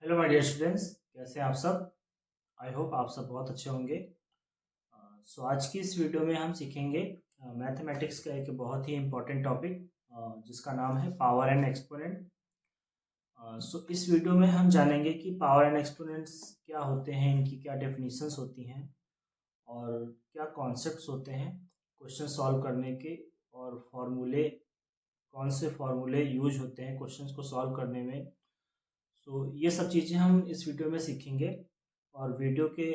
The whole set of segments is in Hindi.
हेलो माय डियर स्टूडेंट्स, कैसे हैं आप सब। आई होप आप सब बहुत अच्छे होंगे। सो आज की इस वीडियो में हम सीखेंगे मैथमेटिक्स का एक बहुत ही इम्पोर्टेंट टॉपिक जिसका नाम है पावर एंड एक्सपोनेंट। सो इस वीडियो में हम जानेंगे कि पावर एंड एक्सपोनेंट्स क्या होते हैं, इनकी क्या डेफिनेशंस होती हैं और क्या कॉन्सेप्ट्स होते हैं क्वेश्चन सॉल्व करने के, और फार्मूले, कौन से फार्मूले यूज होते हैं क्वेश्चंस को सॉल्व करने में। ये सब चीज़ें हम इस वीडियो में सीखेंगे। और वीडियो के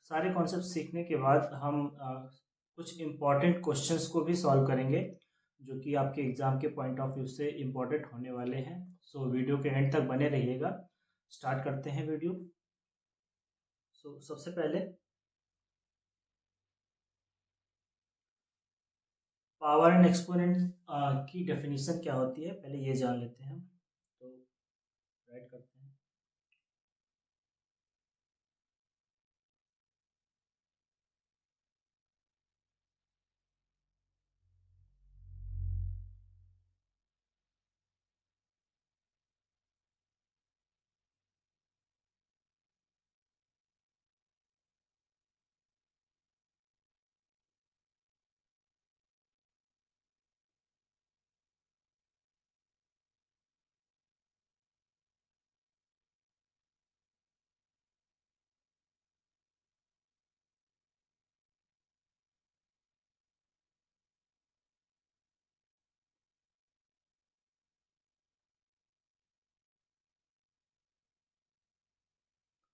सारे कॉन्सेप्ट सीखने के बाद हम कुछ इम्पॉर्टेंट क्वेश्चंस को भी सॉल्व करेंगे जो कि आपके एग्ज़ाम के पॉइंट ऑफ व्यू से इम्पॉर्टेंट होने वाले हैं। वीडियो के एंड तक बने रहिएगा। स्टार्ट करते हैं वीडियो। सबसे पहले पावर एंड एक्सपोनेंट की डेफिनेशन क्या होती है, पहले ये जान लेते हैं हम। तो राइट करते हैं।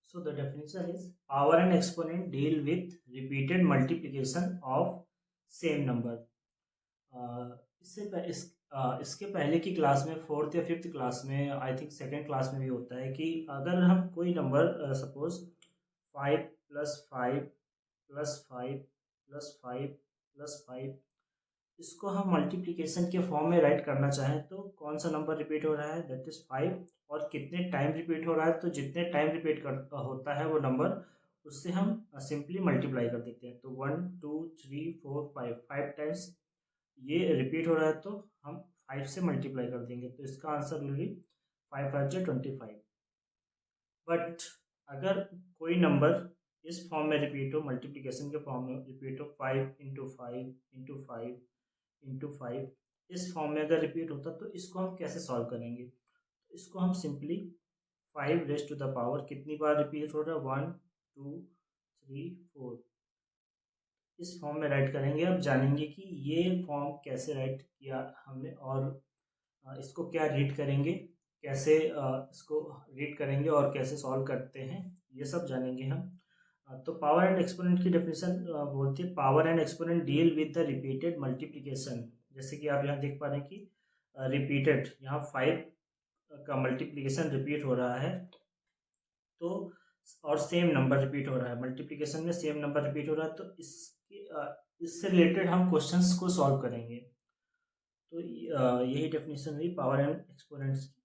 So the definition is power and exponent deal with repeated multiplication of same number. इसके पहले की क्लास में, फोर्थ या फिफ्थ क्लास में, आई थिंक सेकेंड क्लास में भी होता है कि अगर हम कोई नंबर सपोज 5 + 5 + 5 + 5 इसको हम मल्टीप्लिकेशन के फॉर्म में राइट करना चाहें तो कौन सा नंबर रिपीट हो रहा है, दैट इज 5। और कितने टाइम रिपीट हो रहा है, तो जितने टाइम रिपीट कर होता है वो नंबर, उससे हम सिंपली मल्टीप्लाई कर देते हैं। तो 1 2 3 4 5 5 टाइम्स ये रिपीट हो रहा है, तो हम 5 से मल्टीप्लाई कर देंगे, तो इसका आंसर विल बी 5 5 × 25। बट अगर कोई नंबर इस फॉर्म में रिपीट हो, मल्टीप्लिकेशन के फॉर्म में रिपीट हो, 5 × 5 × 5 × 5 इस फॉर्म में अगर रिपीट होता, तो इसको हम कैसे सॉल्व करेंगे। तो इसको हम simply 5 raise to the power कितनी बार रिपीट हो रहा है, 1 2 3 4 इस फॉर्म में राइट करेंगे। अब जानेंगे कि ये फॉर्म कैसे राइट किया हमने, और इसको क्या रीड करेंगे, कैसे इसको रीड करेंगे और कैसे सॉल्व करते हैं, ये सब जानेंगे हम। तो पावर एंड एक्सपोनेंट की डेफिनेशन बोलती है, power and exponent deal with the repeated multiplication. जैसे कि आप यहाँ देख पा रहे हैं कि रिपीटेड, यहाँ 5 का मल्टीप्लिकेशन रिपीट हो रहा है, तो और सेम नंबर रिपीट हो रहा है, मल्टीप्लिकेशन में सेम नंबर रिपीट हो रहा है, तो इससे रिलेटेड हम क्वेश्चंस को सॉल्व करेंगे। तो यही डेफिनेशन हुई पावर एंड एक्सपोनेंट्स की।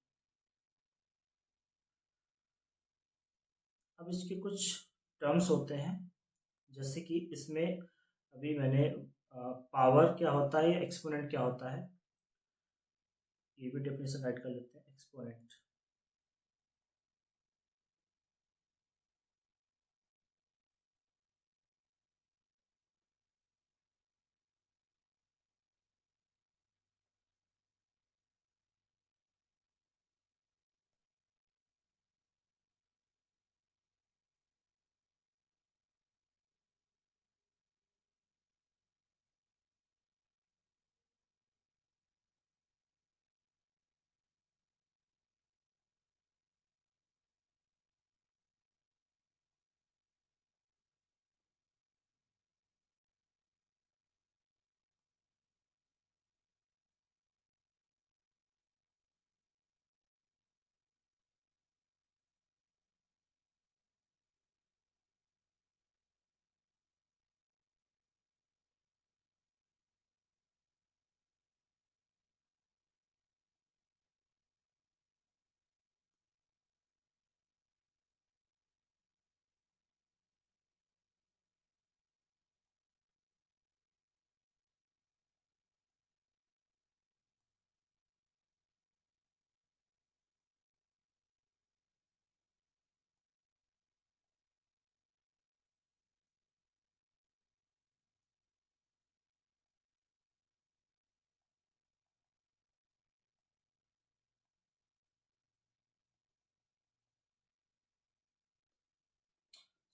अब इसके कुछ टर्म्स होते हैं, जैसे कि इसमें अभी मैंने पावर क्या होता है या एक्सपोनेंट क्या होता है, ये भी डेफिनेशन राइट कर लेते हैं। एक्सपोनेंट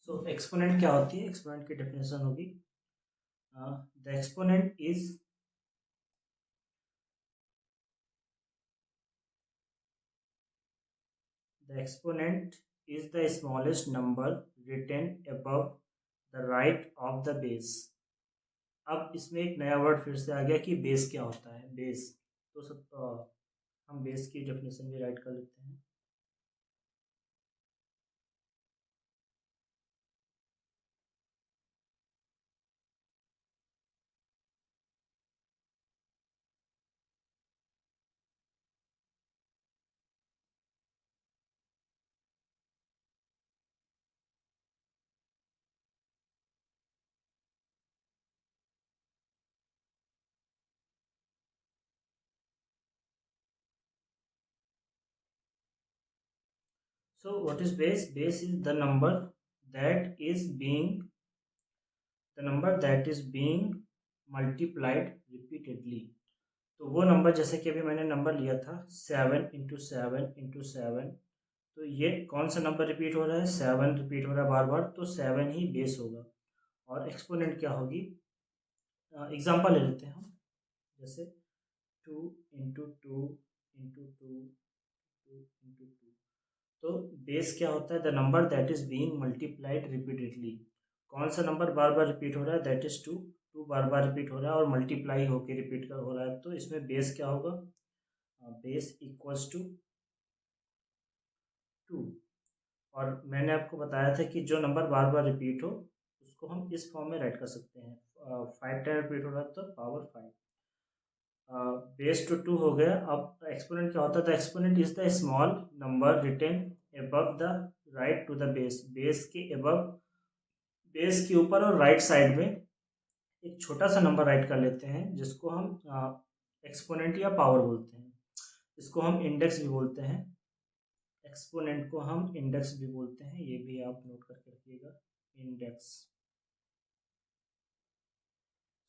सो एक्सपोनेंट क्या होती है? एक्सपोनेंट की डेफिनेशन होगी the exponent is the exponent is the smallest number written above the right of the base. अब इसमें एक नया वर्ड फिर से आ गया कि बेस क्या होता है। बेस, तो सब हम बेस की डेफिनेशन भी राइट कर लेते हैं। So what is base? Base is that is being the number that is being multiplied repeatedly. तो वो नंबर, जैसे कि अभी मैंने नंबर लिया था 7 × 7 × 7, तो ये कौन सा नंबर रिपीट हो रहा है? 7 रिपीट हो रहा है बार बार, तो 7 ही बेस होगा। और एक्सपोनेंट क्या होगी? एग्जांपल ले लेते हैं हम, जैसे 2 × 2 × 2 × 2 तो बेस क्या होता है? The number that is being multiplied repeatedly. कौन सा नंबर बार बार रिपीट हो रहा है? That is 2। 2 bar bar repeat हो रहा है और मल्टीप्लाई होके रिपीट कर हो रहा है, तो इसमें बेस क्या होगा? Base equals to 2। और मैंने आपको बताया था कि जो नंबर बार बार रिपीट हो उसको हम इस फॉर्म में राइट कर सकते हैं। 5 टाइम रिपीट हो रहा है तो पावर 5। बेस टू 2 हो गया। अब एक्सपोनेंट क्या होता है? The exponent is the small number written above the right to the base. Base के अबव, बेस के ऊपर और राइट साइड में एक छोटा सा नंबर राइट कर लेते हैं, जिसको हम एक्सपोनेंट या पावर बोलते हैं। इसको हम इंडेक्स भी बोलते हैं। एक्सपोनेंट को हम इंडेक्स भी बोलते हैं, ये भी आप नोट करके रखिएगा, index.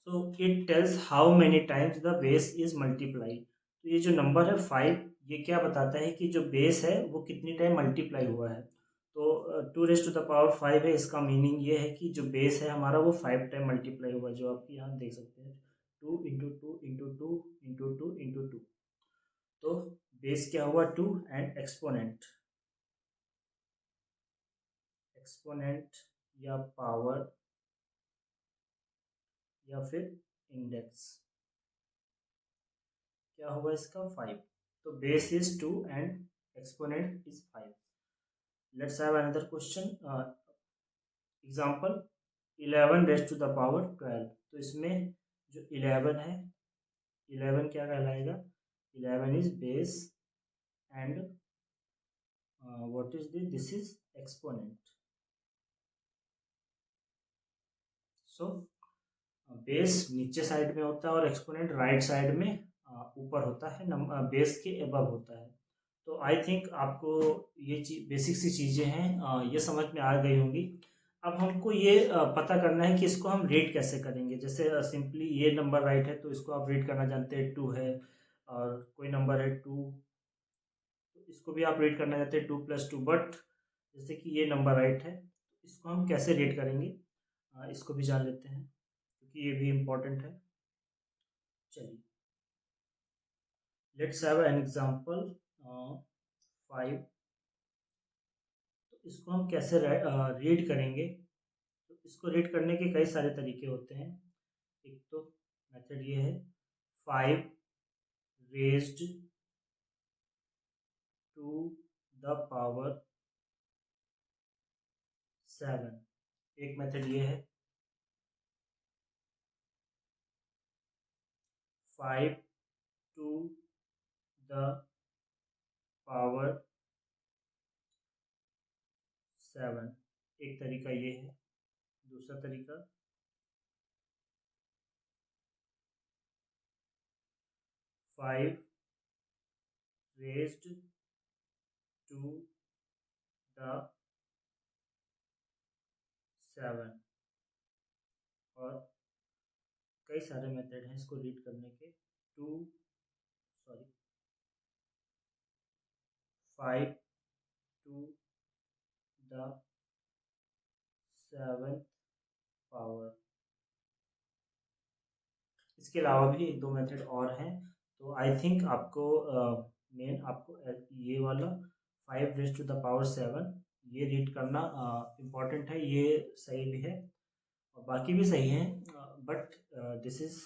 So it tells how many times the base is multiply. तो ये जो नंबर है 5, ये क्या बताता है कि जो बेस है वो कितनी टाइम मल्टीप्लाई हुआ है। तो 2⁵ है, इसका मीनिंग ये है कि जो बेस है हमारा वो 5 टाइम मल्टीप्लाई हुआ है, जो आप यहाँ देख सकते हैं 2 × 2 × 2 × 2 × 2। तो बेस क्या हुआ? 2। एंड एक्सपोनेंट, एक्सपोनेंट या पावर या फिर इंडेक्स क्या होगा इसका? 5। तो base is 2 and exponent is 5। Let's have another question. Example 11⁻12। तो इसमें जो 11 है, 11 क्या कहलाएगा? 11 is base and what is this is exponent. So base नीचे साइड में होता है और एक्सपोनेंट राइट साइड में ऊपर होता है, बेस के अबव होता है। तो आई थिंक आपको ये चीज, बेसिक सी चीज़ें हैं, ये समझ में आ गई होंगी। अब हमको ये पता करना है कि इसको हम रीड कैसे करेंगे। जैसे सिंपली ये नंबर राइट है तो इसको आप रीड करना जानते हैं 2 है, और कोई नंबर है 2, तो इसको भी आप रीड करना चाहते हैं 2 + 2। बट जैसे कि ये नंबर राइट है, इसको हम कैसे रीड करेंगे इसको भी जान लेते हैं, क्योंकि ये भी इम्पोर्टेंट है। चलिए, लेट्स हैव एन एग्जांपल 5। तो इसको हम कैसे रीड करेंगे? तो इसको रीड करने के कई सारे तरीके होते हैं। एक तो मेथड ये है 5 रेज्ड टू द पावर 7। एक मेथड ये है 5 टू द पावर 7। एक तरीका ये है। दूसरा तरीका 5 रेज्ड टू द 7। और कई सारे मेथड हैं इसको रीड करने के। 5 टू द 7 पावर। इसके अलावा भी एक दो मेथड और हैं, तो आई थिंक आपको मेन आपको ये वाला 5 रेज़ टू द पावर 7 ये रीड करना इम्पॉर्टेंट है, ये सही भी है और बाकी भी सही है, but this is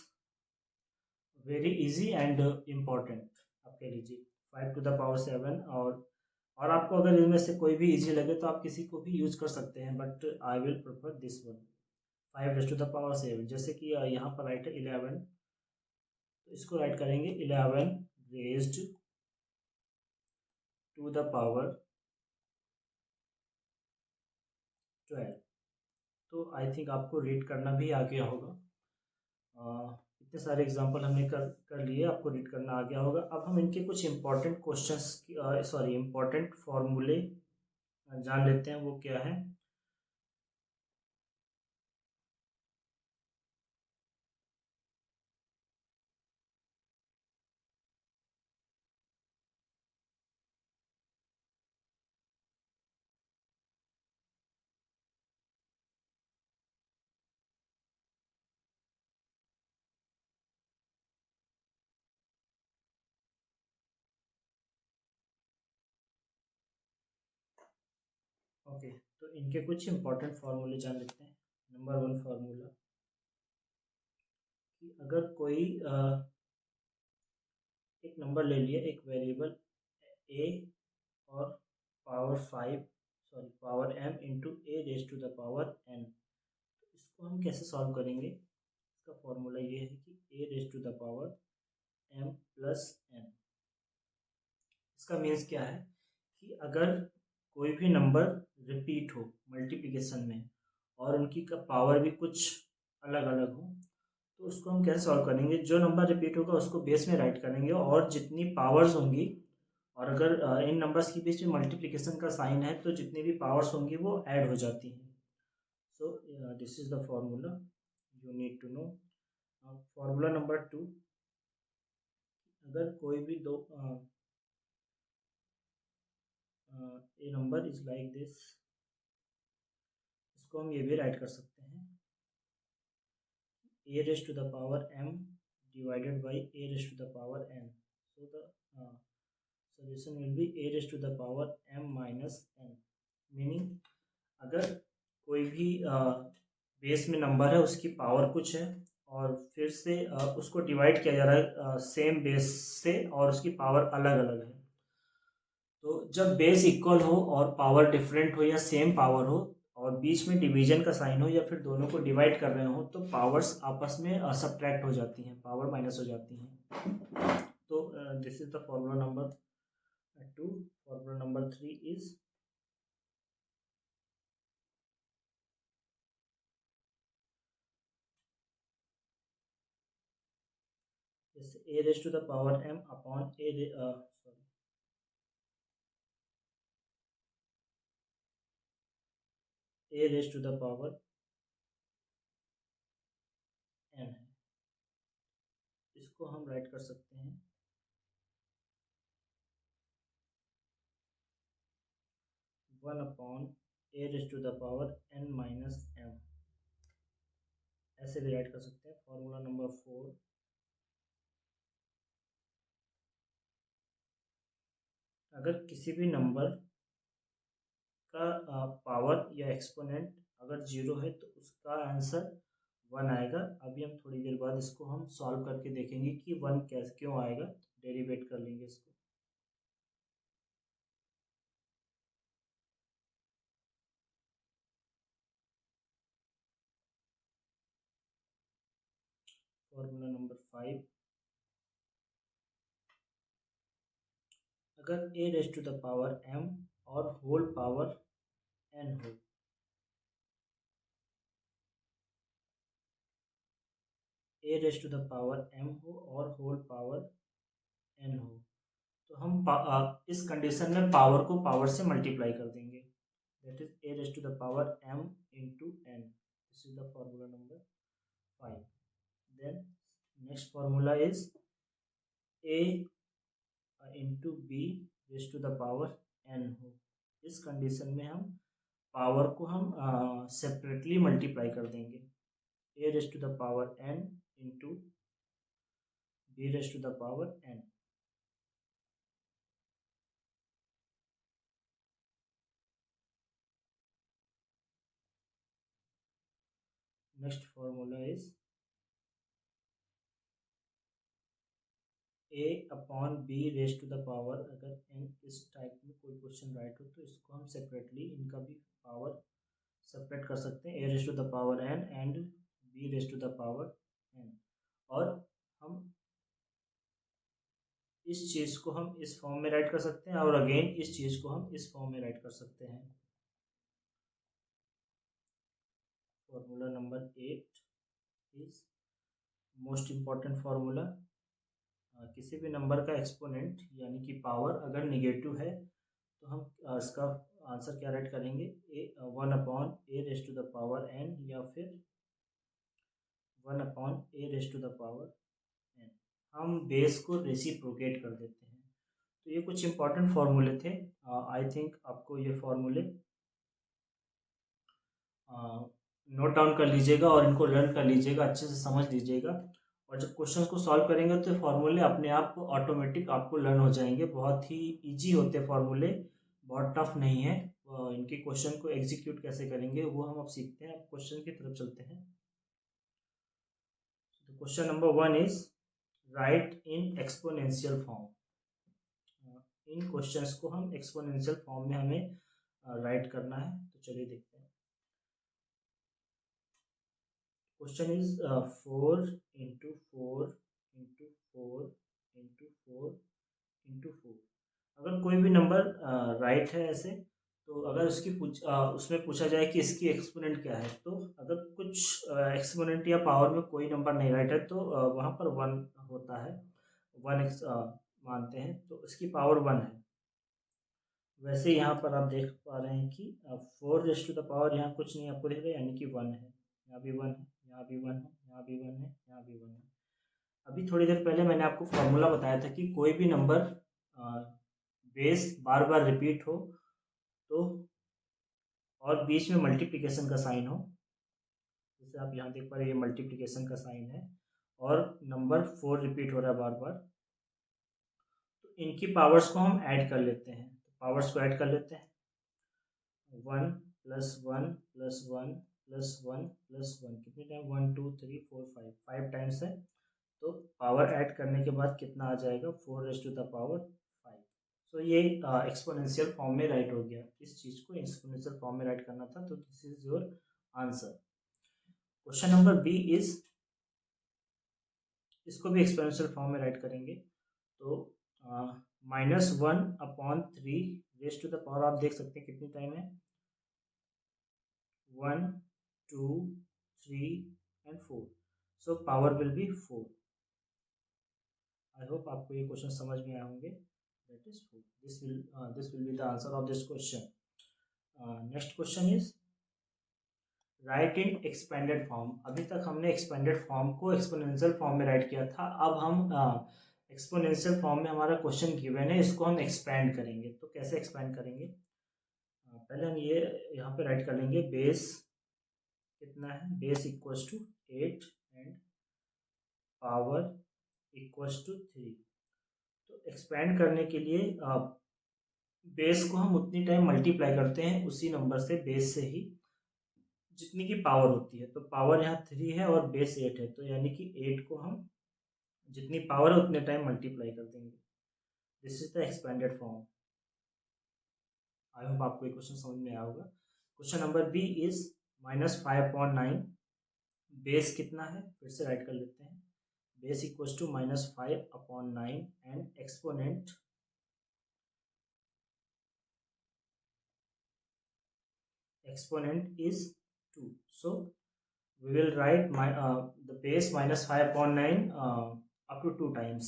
very easy and important. आप कह लीजिए 5 टू द पावर 7, और आपको अगर इनमें से कोई भी इजी लगे तो आप किसी को भी यूज कर सकते हैं, but I will prefer this one 5 raise to the power 7। जैसे कि यहाँ पर राइट है 11, तो इसको राइट करेंगे 11 रेज़्ड टू द पावर 12। तो आई थिंक आपको रीड करना भी आ गया होगा। इतने सारे एग्जांपल हमने कर कर लिए, आपको रीड करना आ गया होगा। अब हम इनके कुछ इंपॉर्टेंट क्वेश्चंस, सॉरी इंपॉर्टेंट फॉर्मूले जान लेते हैं, वो क्या है। ओके, तो इनके कुछ इंपॉर्टेंट फार्मूले जान लेते हैं। नंबर 1 फार्मूला, कि अगर कोई एक नंबर ले लिया, एक वेरिएबल ए और power m into a raise to the power n, तो इसको हम कैसे सॉल्व करेंगे। इसका फॉर्मूला ये है कि a raise to the power m plus n। इसका मीन्स क्या है कि अगर कोई भी नंबर रिपीट हो मल्टीप्लिकेशन में और उनकी का पावर भी कुछ अलग अलग हो, तो उसको हम कैसे सॉल्व करेंगे। जो नंबर रिपीट होगा उसको बेस में राइट करेंगे और जितनी पावर्स होंगी, और अगर इन नंबर्स के बीच में मल्टीप्लिकेशन का साइन है तो जितनी भी पावर्स होंगी वो ऐड हो जाती हैं। So this is the formula you need to know. Formula number 2, अगर कोई भी दो a number is like this, इसको हम ये भी राइट कर सकते हैं a raised to the power m divided by a raised to the power n. So the solution will be a raised to the power m minus n, meaning अगर कोई भी बेस में नंबर है, उसकी पावर कुछ है और फिर से उसको डिवाइड किया जा रहा है सेम बेस से और उसकी पावर अलग अलग है, तो जब बेस इक्वल हो और पावर डिफरेंट हो या सेम पावर हो और बीच में डिवीजन का साइन हो या फिर दोनों को डिवाइड कर रहे हो, तो पावर्स आपस में सब्ट्रैक्ट हो जाती हैं, पावर माइनस हो जाती हैं। तो this is the formula number 2। Formula number 3 is a raised to the power m upon a raised to the power n है। इसको हम राइट कर सकते हैं 1 upon a raised to the power n minus m, ऐसे भी राइट कर सकते हैं। फॉर्मूला नंबर 4, अगर किसी भी नंबर का पावर या एक्सपोनेंट अगर 0 है तो उसका आंसर 1 आएगा। अभी हम थोड़ी देर बाद इसको हम सॉल्व करके देखेंगे कि 1 कैसे क्यों आएगा, डेरिवेट कर लेंगे इसको। फॉर्मूला नंबर 5, अगर a raise to the power m और होल पावर n हो, a raise to the power m हो और होल पावर n हो, तो हम इस कंडीशन में पावर को पावर से मल्टीप्लाई कर देंगे, that is a raise to the power m into n। This is the formula number 5। Then next formula is a into b raise to the power n हो। इस कंडीशन में हम पावर को हम सेपरेटली मल्टीप्लाई कर देंगे, a raise to the power n into b raise to the power n। Next formula is a upon b raise to the power, अगर n इस टाइप में कोई क्वेश्चन राइट हो तो इसको हम सेपरेटली इनका भी पावर सेपरेट कर सकते हैं, a raise to the power n and b raise to the power n। और हम इस चीज़ को हम इस फॉर्म में राइट कर सकते हैं और अगेन इस चीज़ को हम इस फॉर्म में राइट कर सकते हैं। Formula number 8 is most important formula. किसी भी नंबर का एक्सपोनेंट यानी कि पावर अगर निगेटिव है तो हम इसका आंसर क्या राइट करेंगे, a 1 upon a raise to the power n या फिर 1 upon a raise to the power n। हम बेस को रेसिप्रोकेट कर देते हैं। तो ये कुछ इंपॉर्टेंट फार्मूले थे। आई थिंक आपको ये फार्मूले नोट डाउन कर लीजिएगा और इनको लर्न कर लीजिएगा, अच्छे से समझ लीजिएगा। और जब क्वेश्चंस को सॉल्व करेंगे तो फार्मूले अपने आप ऑटोमेटिक आपको लर्न हो जाएंगे। बहुत ही इजी होते हैं फार्मूले, बहुत टफ नहीं है। इनके क्वेश्चन को एग्जीक्यूट कैसे करेंगे वो हम अब सीखते हैं। क्वेश्चन की तरफ चलते हैं। Question number 1 is right in exponential form. In questions को हम एक्सपोनेंशियल फॉर्म में हमें राइट करना है। तो चलिए देखते हैं। Question is 4 into 4 into 4 into 4 into 4। अगर कोई भी नंबर राइट है ऐसे, तो अगर उसमें पूछा जाए कि इसकी एक्सपोनेंट क्या है, तो अगर कुछ एक्सपोनेंट या पावर में कोई नंबर नहीं राइट है तो वहाँ पर 1 होता है, 1 मानते हैं, तो इसकी पावर 1 है। वैसे यहाँ पर आप देख पा रहे हैं कि 4 रेज टू द पावर यहाँ कुछ नहीं आपको दिख रहा है, यानी कि 1 है। यहाँ भी 1 है, यहाँ भी 1 है, यहाँ भी 1 है, यहाँ भी 1 है। अभी थोड़ी देर पहले मैंने आपको फॉर्मूला बताया था कि कोई भी नंबर बेस बार बार रिपीट हो तो और बीच में मल्टीप्लिकेशन का साइन हो, जैसे आप यहाँ देख पा रहे हैं ये मल्टीप्लिकेशन का साइन है और नंबर 4 रिपीट हो रहा है बार बार, तो इनकी पावर्स को हम ऐड कर लेते हैं। तो पावर्स को ऐड कर लेते हैं, 1 प्लस 1 प्लस 1 प्लस 1 प्लस 1, कितने टाइम, 1 2 3 4 5, 5 टाइम्स है। तो पावर ऐड करने के बाद कितना आ जाएगा, 4 रेज टू द पावर 5। सो ये एक्सपोनेंशियल फॉर्म में राइट हो गया। इस चीज़ को एक्सपोनेंशियल फॉर्म में राइट करना था, तो this is your answer. Question number b is, इसको भी एक्सपोनेंशियल फॉर्म में राइट करेंगे। तो -1 upon 3 raise to the power, आप देख सकते हैं कितनी टाइम है, 1 2 3 and 4। So power will be 4। I hope आपको ये क्वेश्चन समझ में आए होंगे। That is 4। This will be the answer of this question. Next question is right in expanded form. अभी तक हमने एक्सपेंडेड फॉर्म को एक्सपोनेंशियल फॉर्म में राइट किया था। अब हम एक्सपोनेंशियल फॉर्म में हमारा क्वेश्चन गिवन है, इसको हम एक्सपेंड करेंगे। तो कैसे एक्सपेंड करेंगे, पहले हम ये यहाँ पे राइट कर लेंगे, बेस कितना है, base equals to 8 and power equals to 3। तो एक्सपेंड करने के लिए बेस को हम उतनी टाइम मल्टीप्लाई करते हैं उसी नंबर से, बेस से ही जितनी की पावर होती है। तो पावर यहाँ 3 है और बेस 8 है, तो यानी कि 8 को हम जितनी पावर है उतने टाइम मल्टीप्लाई कर देंगे। This is the expanded form. I hope आपको ये क्वेश्चन समझ में आया होगा। Question number b is -5/9। Base कितना है, फिर से राइट कर लेते हैं, base equals to -5/9 and exponent is 2. So we will write the base -5/9 up to 2 times,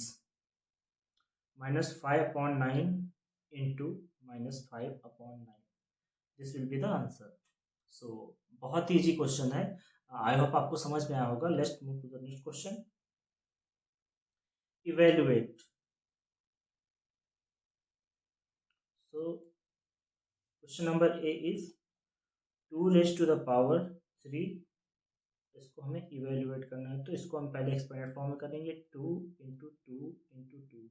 -5/9 into -5/9। This will be the answer. So बहुत ही इजी क्वेश्चन है। आई होप आपको समझ में आया होगा। Let's move to the next question. Evaluate. So question number a is 2 raise to the power 3, इसको हमें इवेल्युएट करना है, तो इसको हम पहले एक्सपेंडेड फॉर्म में करेंगे। 2 into two into two,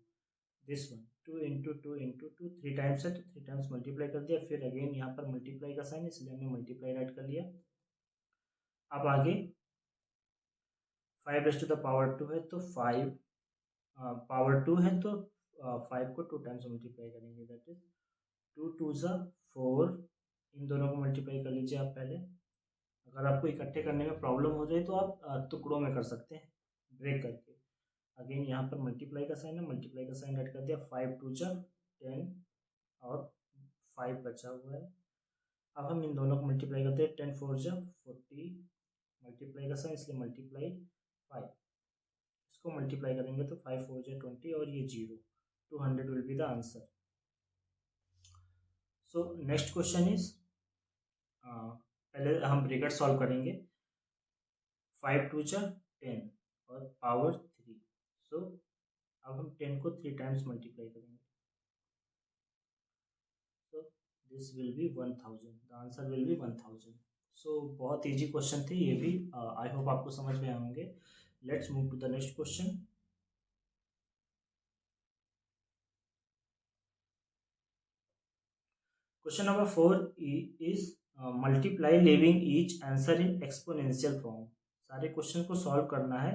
this one 2 into two into two, 3 times है तो 3 टाइम्स मल्टीप्लाई कर दिया, फिर अगेन यहाँ पर मल्टीप्लाई का साइन, इसलिए हमने मल्टीप्लाई राइट कर लिया। अब आगे 5 रेज टू द पावर 2 है तो 5 पावर 2 है तो 5 को 2 टाइम्स मल्टीप्लाई करेंगे, दैट इज 2 टू ज़ा 4, इन दोनों को मल्टीप्लाई कर लीजिए आप पहले। अगर आपको इकट्ठे करने में प्रॉब्लम हो जाए तो आप टुकड़ों में कर सकते हैं ब्रेक करके। अगेन यहाँ पर मल्टीप्लाई का साइन है, मल्टीप्लाई का साइन ऐड कर दिया, 5 टू ज़ा 10 और 5 बचा हुआ है। अब हम इन दोनों को मल्टीप्लाई करते हैं, 10 4 ज़ा 40, मल्टीप्लाई का साइन इसलिए मल्टीप्लाई 5, इसको मल्टीप्लाई करेंगे तो 5 4 ज़ा 20 और ये 0, 200 will be the answer. So next question is, पहले हम ब्रैकेट सॉल्व करेंगे, 5 टू ज़ा 10 और पावर 3, सो अब हम 10 को 3 टाइम्स मल्टीप्लाई करेंगे, सो this will B 1000, the answer will B 1000। सो बहुत इजी क्वेश्चन थे ये भी, आई होप आपको समझ में आएंगे। Let's move to the next question. Question number 4 is multiply living each answer in exponential form. सारे क्वेश्चन को सॉल्व करना है,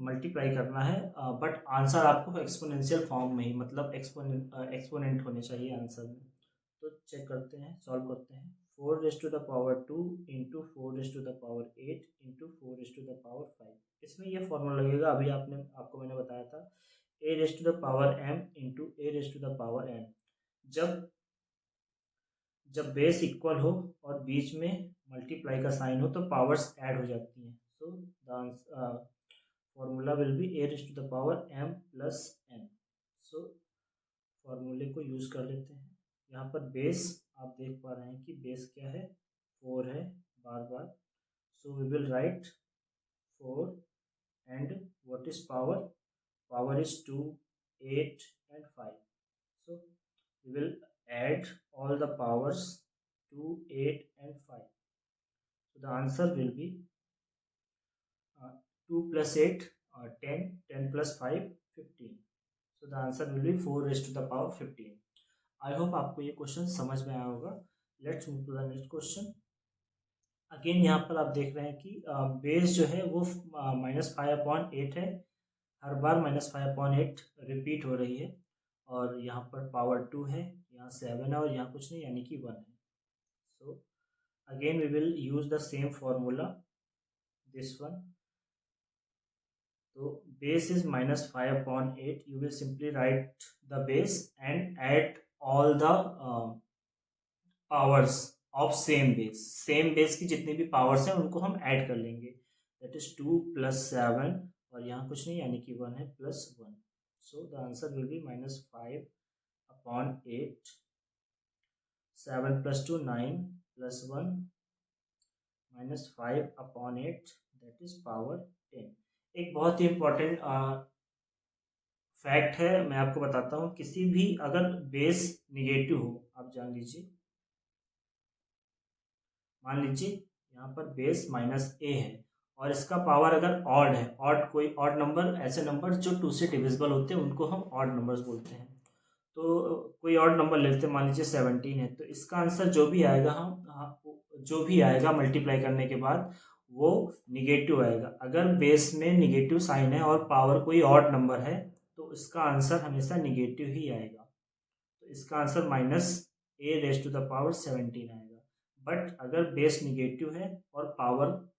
मल्टीप्लाई करना है, बट आंसर आपको एक्सपोनेंशियल फॉर्म में ही, मतलब एक्सपोनेंट होने चाहिए आंसर में। तो चेक करते हैं, सॉल्व करते हैं। 4 raise to the power 2 into 4 raise to the power 8 into 4 raise to the power 5, इसमें ये फॉर्मूला लगेगा, अभी आपको मैंने बताया था, a raise to the power m into a raise to the power n। जब जब बेस इक्वल हो और बीच में मल्टीप्लाई का साइन हो तो पावर्स ऐड हो जाती हैं, so the formula will be a raise to the power m plus n। So फॉर्मूले को यूज़ कर लेते हैं। यहाँ पर बेस आप देख पा रहे हैं कि बेस क्या है, 4 है बार बार, so we will write 4 and what is power, power is 2 8 and 5, so we will add all the powers 2 8 and 5, so the answer will be 2 plus 8 10, 10 plus 5 15, so the answer will be 4 raised to the power 15। I hope आपको ये क्वेश्चन समझ में आया होगा। Let's move to the next question. Again यहाँ पर आप देख रहे हैं कि बेस जो है वो -5/8 है, हर बार -5/8 रिपीट हो रही है, और यहाँ पर पावर 2 है, यहाँ 7 है और यहाँ कुछ नहीं यानी कि 1 है। So again we will use the same formula, this one. तो base is -5/8, you will simply write the base and add all the powers of same base की जितनी भी पावर्स हैं उनको हम ऐड कर लेंगे, दैट इज 2 + 7 और यहाँ कुछ नहीं यानी कि 1 है +1, सो the answer will B -5/8, 7 + 2 9 +1 -5/8, that is power 10। एक बहुत ही इम्पोर्टेंट फैक्ट है, मैं आपको बताता हूँ, किसी भी अगर बेस निगेटिव हो, आप जान लीजिए, मान लीजिए यहाँ पर बेस -a है और इसका पावर अगर ऑड है, कोई ऑड नंबर, ऐसे नंबर जो 2 से डिविजिबल होते हैं उनको हम ऑड नंबर्स बोलते हैं। तो कोई ऑड नंबर ले लेते हैं, मान लीजिए 17 है, तो इसका आंसर जो भी आएगा जो भी आएगा मल्टीप्लाई करने के बाद वो निगेटिव आएगा। अगर बेस में निगेटिव साइन है और पावर कोई ऑड नंबर है तो इसका आंसर हमेशा निगेटिव ही आएगा, तो इसका आंसर -a⁻17 आएगा। बट अगर बेस निगेटिव है और पावर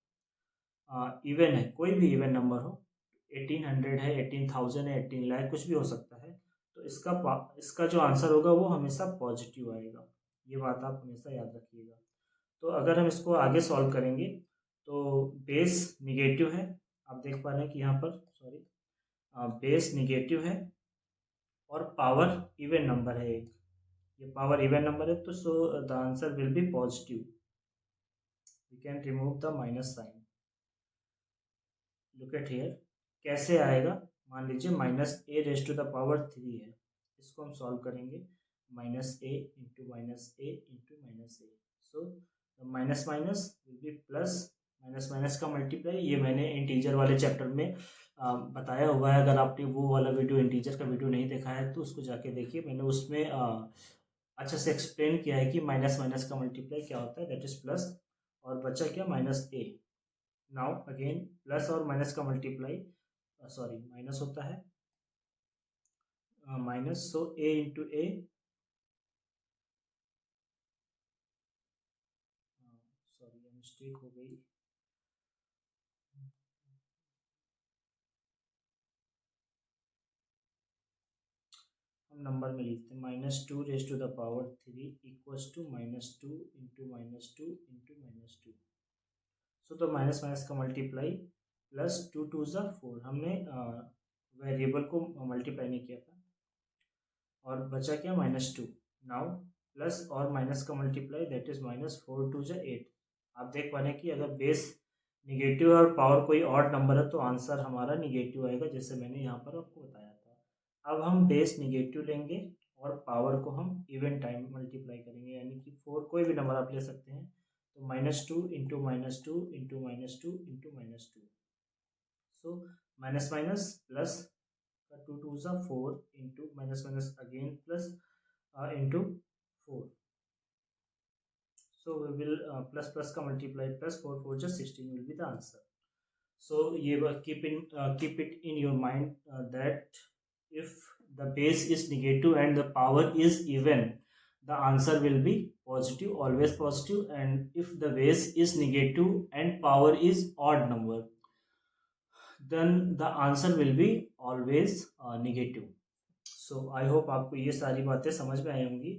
इवन है, कोई भी इवन नंबर हो, 1800 है, 18,000 है, 18 लाख, कुछ भी हो सकता है, तो इसका जो आंसर होगा वो हमेशा पॉजिटिव आएगा। ये बात आप हमेशा याद रखिएगा। तो अगर हम इसको आगे सॉल्व करेंगे तो बेस निगेटिव है, आप देख पा रहे हैं कि यहाँ पर बेस निगेटिव है और पावर इवन नंबर है एक, ये पावर इवन नंबर है, तो so the answer will be positive. We can remove the minus sign. Look at here, कैसे आएगा, मान लीजिए -a⁻³ है, इसको हम सॉल्व करेंगे, -a × -a × -a, so minus minus will be plus, minus minus का मल्टीप्लाई। ये मैंने इंटीजर वाले चैप्टर में बताया हुआ है। अगर आपने वो वाला वीडियो, इंटीजर का वीडियो नहीं देखा है तो उसको जाके देखिए। मैंने उसमें अच्छा से एक्सप्लेन किया है कि माइनस माइनस का मल्टीप्लाई क्या होता है, दैट इज प्लस। और बचा क्या, minus a. Now again plus और माइनस का मल्टीप्लाई, सॉरी माइनस होता है, minus, so a into a, sorry mistake हो गई, हम नंबर में लिखते हैं minus two raise to the power three equals to minus two into minus two into minus two. So तो माइनस माइनस का मल्टीप्लाई, प्लस टू टू ज़ा फोर, हमने वेरिएबल को मल्टीप्लाई नहीं किया था, और बचा क्या, माइनस टू। नाउ प्लस और माइनस का multiply, that is minus four to the eight. आप देख पा रहे हैं कि अगर बेस निगेटिव और पावर कोई ऑड नंबर है तो आंसर हमारा निगेटिव आएगा, जैसे मैंने यहाँ पर आपको बताया था। अब हम बेस निगेटिव लेंगे और पावर को हम इवन टाइम मल्टीप्लाई करेंगे, यानी कि फोर कोई भी नंबर आप ले सकते हैं, तो minus two into minus two into minus two into minus two. So minus minus plus, two two ज़ा four into minus minus again plus into four. So we will plus plus का multiply plus four four just 16 will be the answer. So ये keep it in your mind that if the base is negative and the power is even, the answer will be positive, always positive. And if the base is negative and power is odd number, then the answer will be always negative. So I hope आपको ये सारी बातें समझ में आई होंगी.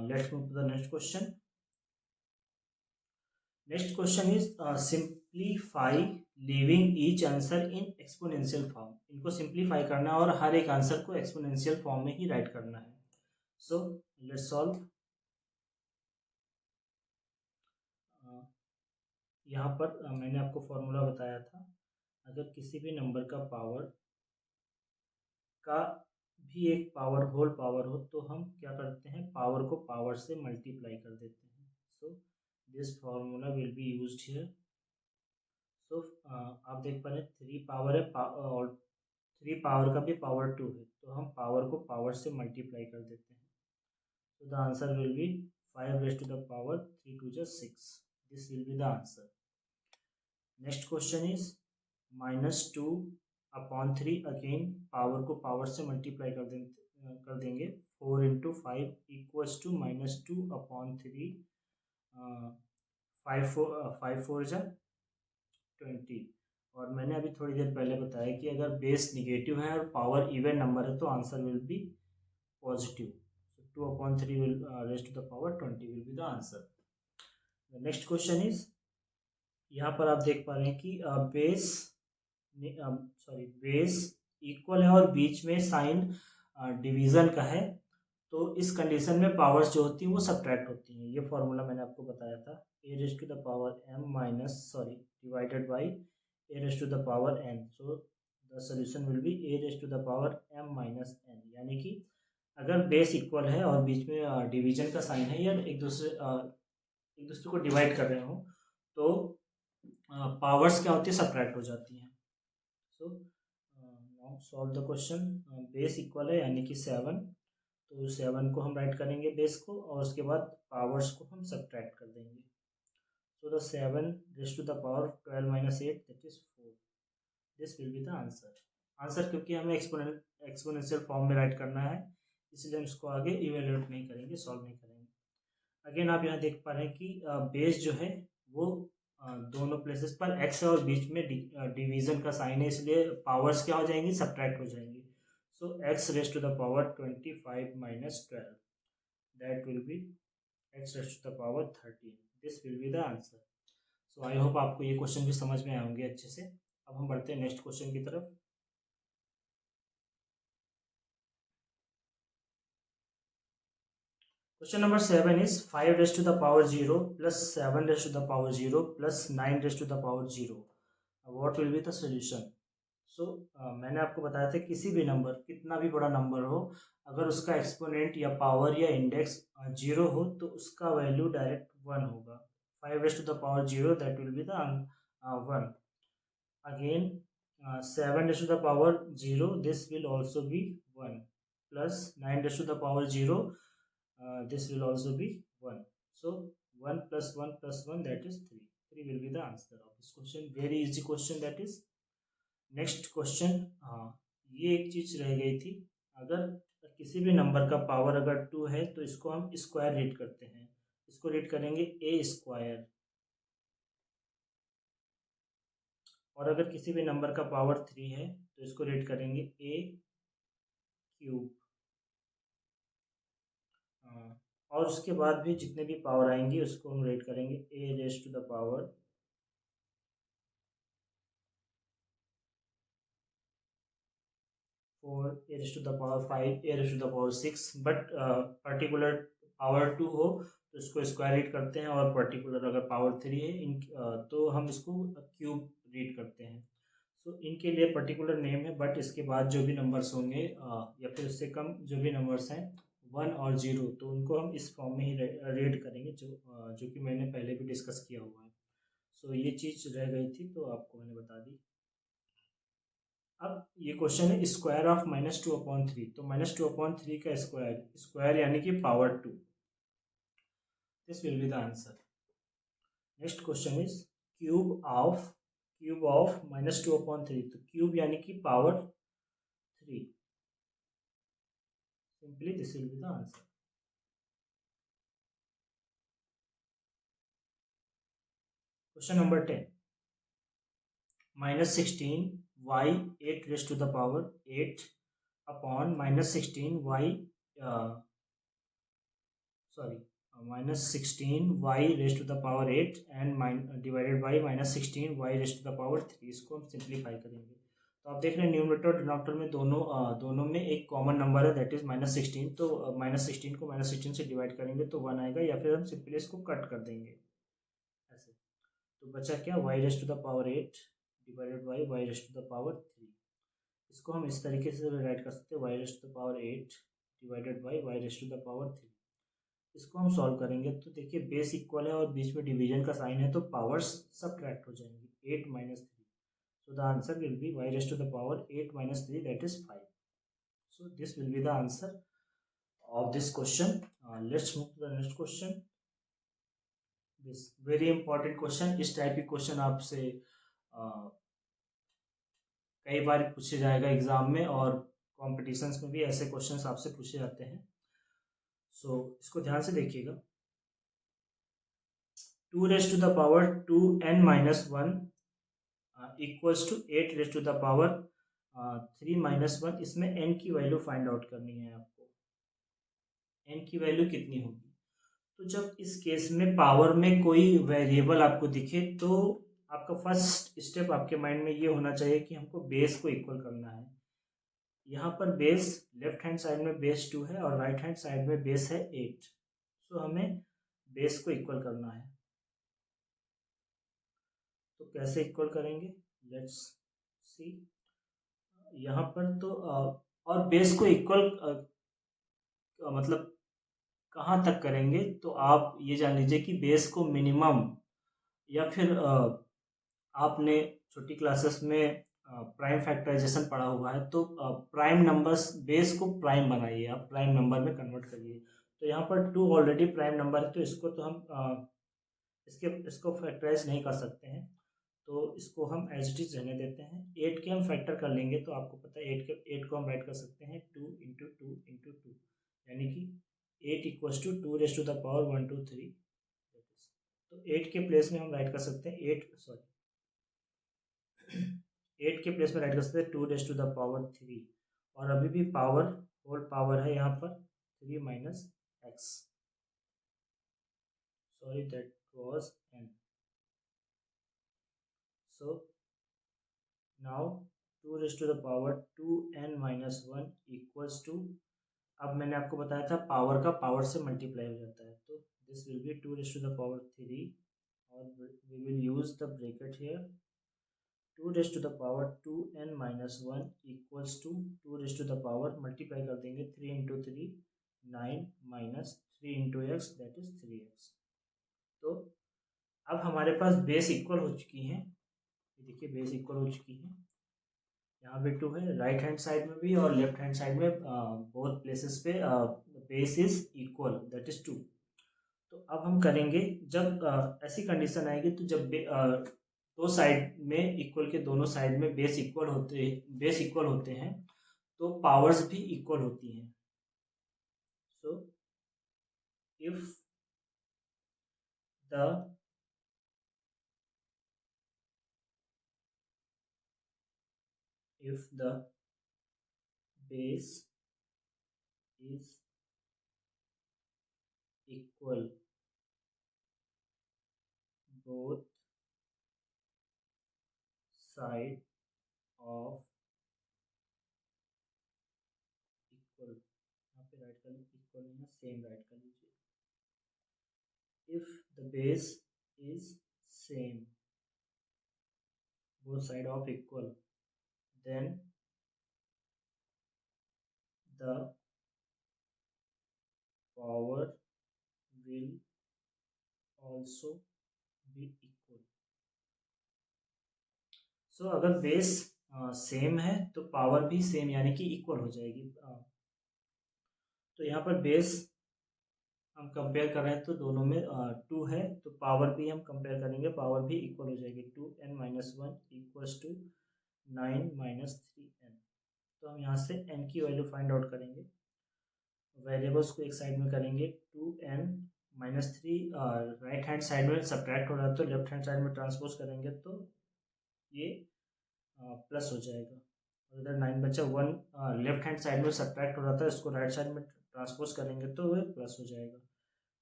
Let's move to the next question. Next question is simplify leaving each answer in exponential form. इनको simplify करना है और हर एक आंसर को exponential form में ही राइट करना है. So let's solve. यहाँ पर मैंने आपको फॉर्मूला बताया था, अगर किसी भी नंबर का पावर का भी एक पावर होल पावर हो तो हम क्या करते हैं, पावर को पावर से मल्टीप्लाई कर देते हैं. So this formula will be used here. सो आप देख पा रहे हैं थ्री पावर है और थ्री पावर का भी पावर टू है, तो हम पावर को पावर से मल्टीप्लाई कर देते हैं. तो the answer will be five raise to the power three two जा six. This will be the answer. Next question is minus two upon three. Again power को पावर से मल्टीप्लाई कर देंगे. Four into five equals to minus two upon three. Five four जा 20. और मैंने अभी थोड़ी देर पहले बताया कि अगर बेस निगेटिव है और पावर इवन नंबर है तो answer will be positive. So two upon three will raise to the power 20 will be the answer. Next question is, यहाँ पर आप देख पा रहे हैं कि बेस इक्वल है और बीच में साइन डिवीज़न का है, तो इस कंडीशन में पावर्स जो होती हैं वो सब्ट्रैक्ट होती हैं. ये फॉर्मूला मैंने आपको बताया था, a raise to the power m minus divided by a raise to the power n. So the solution will be a raise to the power m minus n. यानी कि अगर बेस इक्वल है और बीच में डिवीजन का साइन है या एक दूसरे को डिवाइड कर रहे हो तो पावर्स क्या होती है, सब्ट्रैक्ट हो जाती हैं. So now solve the question. Base equal है यानी कि 7, तो 7 को हम राइट करेंगे बेस को और उसके बाद पावर्स को हम सब्ट्रैक्ट कर देंगे. So the 7 raise to the power 12 minus 8 that is 4. This will be the answer. Answer क्योंकि हमें एक्सपोनेंशियल फॉर्म में राइट करना है, इसलिए हम इसको आगे इवेल्युएट नहीं करेंगे, सॉल्व नहीं करेंगे. अगेन आप यहाँ देख पा रहे हैं कि बेस जो है वो दोनों प्लेसेस पर एक्स और बीच में डिवीजन का साइन है, इसलिए पावर्स क्या हो जाएंगी, सब्ट्रैक्ट हो जाएंगी. So x raise to the power 25 minus 12, that will be x raise to the power 13. This will be the answer. So I hope आपको ये क्वेश्चन भी समझ में आए होंगे अच्छे से. अब हम बढ़ते हैं नेक्स्ट क्वेश्चन की तरफ. Question number 7 is 5 raised to the power 0 plus 7 raised to the power 0 plus 9 raised to the power 0. What will be the solution? So मैंने आपको बताया था किसी भी नंबर, कितना भी बड़ा नंबर हो, अगर उसका एक्सपोनेंट या पावर या इंडेक्स 0 हो तो उसका वैल्यू डायरेक्ट 1 होगा. 5 raised to the power 0, that will be the 1. Again 7 raised to the power 0, this will also be 1, plus 9 raised to the power 0, this will also be 1. So 1 plus 1 plus 1, that is 3. 3 will be the answer of this question. Very easy question that is. Next question, हाँ, ये एक चीज रह गई थी। अगर किसी भी नंबर का पावर अगर 2 है तो इसको हम स्क्वायर रीड करते हैं। इसको रीड करेंगे ए स्क्वायर, और अगर किसी भी नंबर का पावर 3 है तो इसको रीड करेंगे ए क्यूब। और उसके बाद भी जितने भी पावर आएंगी उसको हम रीड करेंगे a raise to the power 4, a raise to the power 5, a raise to the power 6। But particular power 2 हो तो इसको स्क्वायर रीड करते हैं, और पर्टिकुलर अगर पावर 3 है तो हम इसको क्यूब रीड करते हैं। सो इनके लिए पर्टिकुलर नेम है, बट इसके बाद जो भी नंबर्स होंगे या फिर उससे कम जो भी नंबर्स हैं 1 और 0, तो उनको हम इस फॉर्म में ही रीड करेंगे, जो कि मैंने पहले भी डिस्कस किया हुआ है। सो ये चीज़ रह गई थी तो आपको मैंने बता दी। अब ये क्वेश्चन है स्क्वायर ऑफ -2/3, तो -2/3 का स्क्वायर, स्क्वायर यानी कि power 2, this will be the answer. Next question is cube of -2/3, तो क्यूब यानी कि power 3, simply this will be the answer. Question number 10, -16y 8 raised to the power 8 upon -16y -16y raised to the power 8 and divided by -16y raised to the power 3। इसको हम सिंप्लीफाई करेंगे तो आप देख रहे हैं न्यूमरेटर और डिनोमिनेटर में दोनों में एक कॉमन नंबर है, दैट इज -16। तो -16 को -16 से डिवाइड करेंगे तो 1 आएगा, या फिर हम सिंपली इसको कट कर देंगे ऐसे। तो बचा क्या, y raised to the power 8 divided by y raised to the power 3। इसको हम इस तरीके से राइट कर सकते हैं, y raised to the power 8 divided by y raised to the power 3। इसको हम सॉल्व करेंगे तो देखिए बेस इक्वल है और बीच में डिवीजन का साइन है, तो पावर्स सबट्रैक्ट हो जाएंगी, 8 - 3। So the answer will be y raised to the power 8 - 3, that is 5। So this will be the answer of this question. Let's move to the next question. This very important question, इस टाइप की क्वेश्चन आपसे कई बार पूछे जाएगा एग्जाम में, और कॉम्पिटिशन्स में भी ऐसे क्वेश्चंस आपसे पूछे जाते हैं। सो इसको ध्यान से देखिएगा। 2 raised to the power 2n minus 1 equals to 8 raised to the power 3 minus 1। इसमें n की वैल्यू फाइंड आउट करनी है आपको। n की वैल्यू कितनी होगी, तो जब इस केस में पावर में कोई वेरिएबल आपको दिखे तो आपका फर्स्ट स्टेप आपके माइंड में ये होना चाहिए कि हमको बेस को इक्वल करना है। यहाँ पर बेस लेफ्ट हैंड साइड में बेस 2 है और राइट हैंड साइड में बेस है 8। सो हमें बेस को इक्वल करना है, तो कैसे इक्वल करेंगे, लेट्स सी। यहाँ पर तो और बेस को इक्वल मतलब कहाँ तक करेंगे, तो आप ये जान लीजिए कि बेस को मिनिमम, या फिर आपने छोटी क्लासेस में प्राइम फैक्टराइजेशन पढ़ा हुआ है, तो प्राइम नंबर्स बेस को प्राइम बनाइए, आप प्राइम नंबर में कन्वर्ट करिए। तो यहाँ पर 2 ऑलरेडी प्राइम नंबर है, तो इसको तो हम इसको फैक्टराइज नहीं कर सकते हैं, तो इसको हम एज इट इज रहने देते हैं। 8 के हम फैक्टर कर लेंगे, तो आपको पता है 8 को हम राइट कर सकते हैं 2 × 2 × 2, यानी कि 8 equals to 2 raise to the power 1 2 3। तो 8 के प्लेस में हम राइट कर सकते हैं 8 के प्लेस में राइट कर सकते हैं 2 रेज़ टू द पावर 3, और अभी भी पावर होल पावर है यहाँ पर 3 - x, sorry that was n। So now 2 raise to the power 2n - 1 equals to, अब मैंने आपको बताया था पावर का पावर से मल्टीप्लाई हो जाता है, तो this will be 2 raise to the power 3, और we will use the bracket here. 2 raise to the power 2n - 1 equals to 2 raise to the power, multiply कर देंगे 3 × 3 9 - 3 × x, दैट इज 3x। तो अब हमारे पास बेस इक्वल हो चुकी हैं, ये देखिए बेस इक्वल हो चुकी है, यहाँ पे 2 है, राइट हैंड साइड में भी और लेफ्ट हैंड साइड में बोथ प्लेसेस पे base is equal, that is 2। तो अब हम करेंगे, जब ऐसी कंडीशन आएगी तो जब दो साइड में इक्वल के दोनों साइड में बेस इक्वल होते हैं तो पावर्स भी इक्वल होती हैं। So if the base is equal, both side of equal, यहाँ पे राइट कर इक्वल नहीं है, सेम राइट कर लीजिए। if the base is same, both side of equal, then the power will also be equal। सो अगर बेस सेम है तो पावर भी सेम यानी कि इक्वल हो जाएगी। तो यहाँ पर बेस हम कंपेयर कर रहे हैं तो दोनों में 2 है, तो पावर भी हम कंपेयर करेंगे, पावर भी इक्वल हो जाएगी। 2n-1 equals to 9-3n। तो हम यहाँ से n की वैल्यू फाइंड आउट करेंगे, वेरिएबल्स को एक साइड में करेंगे। 2n-3 राइट हैंड साइड में सब्ट्रैक्ट हो रहा है तो लेफ्ट हैंड साइड में ट्रांसपोज करेंगे तो ये प्लस हो जाएगा। और इधर 9 बचा, 1 लेफ्ट हैंड साइड में सब्ट्रैक्ट हो रहा था, इसको राइट साइड में ट्रांसपोज करेंगे तो वो प्लस हो जाएगा।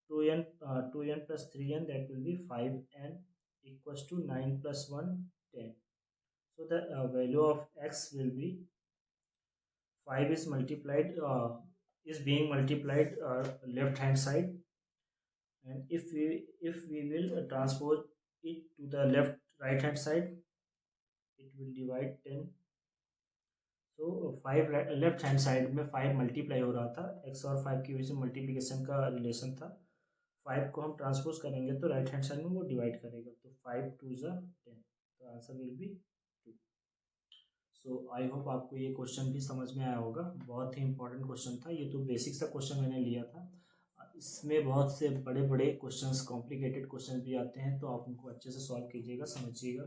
2n plus 3n, that will be 5n equals to 9 plus 1 10। So the value of x will be 5 is multiplied is being multiplied left hand side, and if we will transpose it to the right hand side, it will divide 10। तो 5 लेफ्ट हैंड साइड में 5 मल्टीप्लाई हो रहा था, x और 5 की वजह से मल्टीप्लिकेशन का रिलेशन था। 5 को हम ट्रांसपोज करेंगे तो राइट हैंड साइड में वो डिवाइड करेगा, तो 5 2 ज़ा 10, तो answer will be 2। So I hope आपको ये क्वेश्चन भी समझ में आया होगा, बहुत ही इंपॉर्टेंट क्वेश्चन था ये, तो बेसिक सा क्वेश्चन मैंने लिया था। इसमें बहुत से बड़े बड़े क्वेश्चंस, कॉम्प्लिकेटेड क्वेश्चन भी आते हैं, तो आप उनको अच्छे से सॉल्व कीजिएगा, समझिएगा।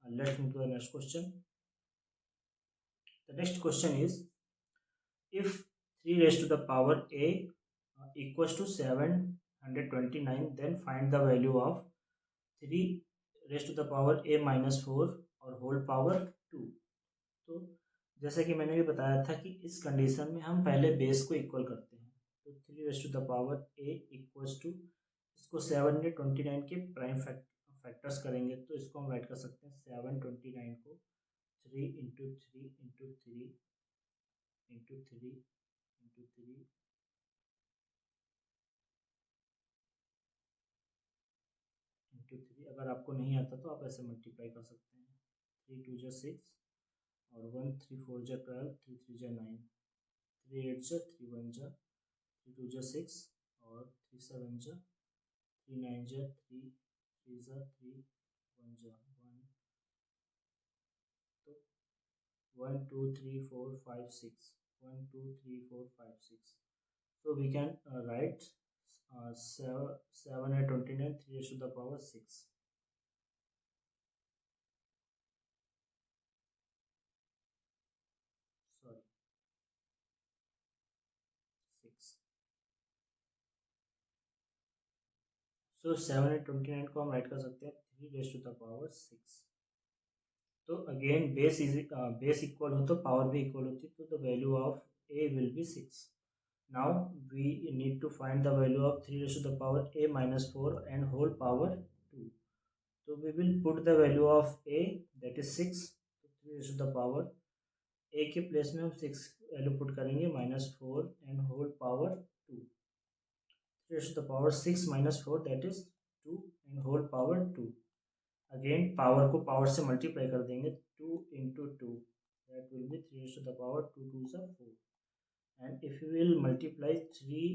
Let's move to the next question. The next question is, if 3 raised to the power a equals to 729, then find the value of 3 raised to the power a minus 4 और होल पावर 2। तो जैसा कि मैंने भी बताया था कि इस कंडीशन में हम पहले बेस को इक्वल करते हैं, तो 3 raised to the power a equals to, इसको 729 के प्राइम फैक्टर्स करेंगे तो इसको हम राइट कर सकते हैं 729 को 3 into 3 into 3 into 3 into 3 into 3। अगर आपको नहीं आता तो आप ऐसे मल्टीप्लाई कर सकते हैं। 3 2 जा 6 और 1 3 4 जा 12, 3 3 जा 9, 3 8 जा 3 1 जा 3 2 जा 6 और 3 7 जा 3 9 जा 3 3 जा 3 1 जा 1, तो 1 2 3 4 5 6, 1 2 3 4 5 6। So we can write 7 and 29, 3 raised to the power 6। Sorry, 6। So 7 and 29 को हम राइट कर सकते हैं 3 raised to the power 6। तो अगेन बेस इक्वल हो तो पावर भी इक्वल होती है, तो the value of a will be 6। Now we need to find the value of 3 raised to the power a minus 4 and whole power 2। So we will put the value of a, that is 6, so 3 raised to the power a के प्लेस में हम 6 वैल्यू पुट करेंगे minus 4 and whole power 2। 3 raised to the power 6 minus 4, that is 2 and whole power 2। Again power को पावर से मल्टीप्लाई कर देंगे, 2 into 2, that will be 3 raised to the power 2 2 is 4। and if you will multiply 3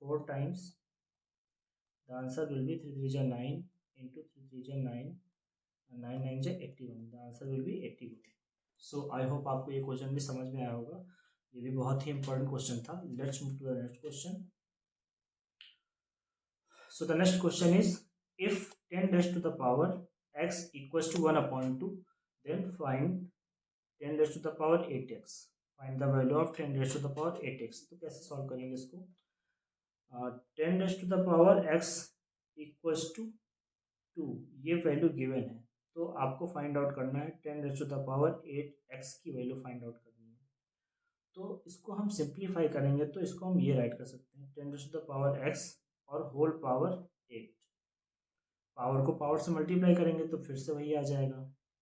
4 times, the answer will B 3 3 जा 9 इंटू 3 3 जा 9 9 9 जा 81, the answer will B 81। So I hope आपको ये क्वेश्चन भी समझ में आया होगा, ये भी बहुत ही इंपॉर्टेंट क्वेश्चन था। Let's move to the next question. So the next question is, if 10 raised to the power x equals to 1 upon 2, then find 10 raised to the power 8x. Find the value of 10 raised to the power 8x. तो कैसे सॉल्व करेंगे इसको? 10 raised to the power x equals to 2, ये वैल्यू गिवन है, तो आपको फाइंड आउट करना है 10 raised to the power 8x की वैल्यू फाइंड आउट करनी है। तो इसको हम सिंप्लीफाई करेंगे तो इसको हम ये राइट कर सकते हैं 10 raised to the power x और होल पावर 8। पावर को पावर से मल्टीप्लाई करेंगे तो फिर से वही आ जाएगा।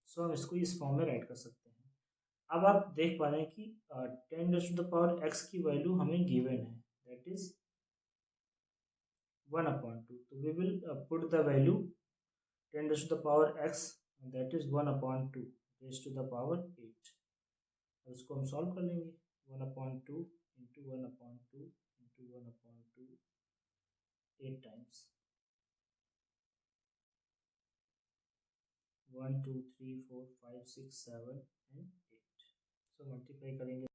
सो हम इसको इस फॉर्म में राइट कर सकते हैं। अब आप देख पा रहे हैं कि 10 raise to the power x की वैल्यू हमें गिवन है, दैट इज 1/2। तो we will put the value 10 raise to the power x, that is 1/2 raise to the power 8। और इसको हम सॉल्व कर लेंगे 1/2 into 1/2 into 1/2 8 times 1 2 3 4 5 6 7 and 8। So multiply करेंगे